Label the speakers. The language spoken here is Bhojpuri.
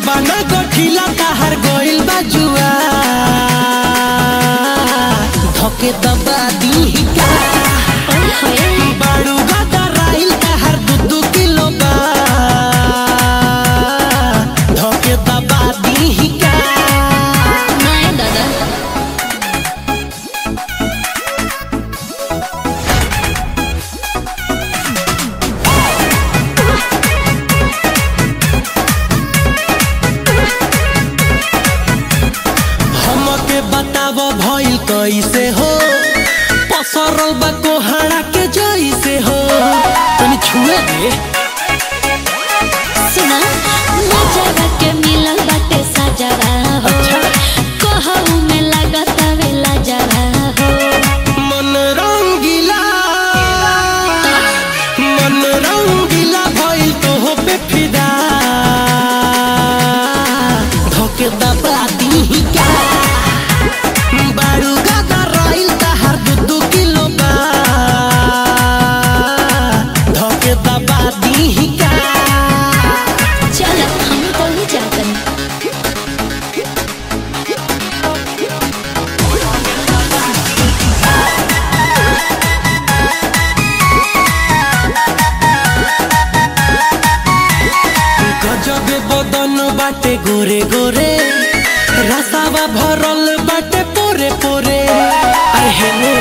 Speaker 1: बना गठिला ताहर गोइल बाजुआ धोके दबा दी का बाड़ू गदा राइल ताहर 2-2 किलो बा धोके दबा दी का
Speaker 2: नहीं दादा
Speaker 1: बताव भइल कैसे हो पसरल बा कोहड़ा के जैसे हो तनी छुए दे
Speaker 2: सुना नजरा के मिलल बाटे सजरा हो
Speaker 1: अच्छा
Speaker 2: कहू में लागत वेला जरा हो
Speaker 1: मन रंगीला भइल तो हो पे फिदा धोके दबा दी का बारू गदा राइल ताहर 2-2 किलो बा धोके दबा दी का
Speaker 2: चल हम तो ही जातन
Speaker 1: गजबे बदन बाटे गोरे गोरे रसावा भरल बाटे पोरे पोरे अरे हेलो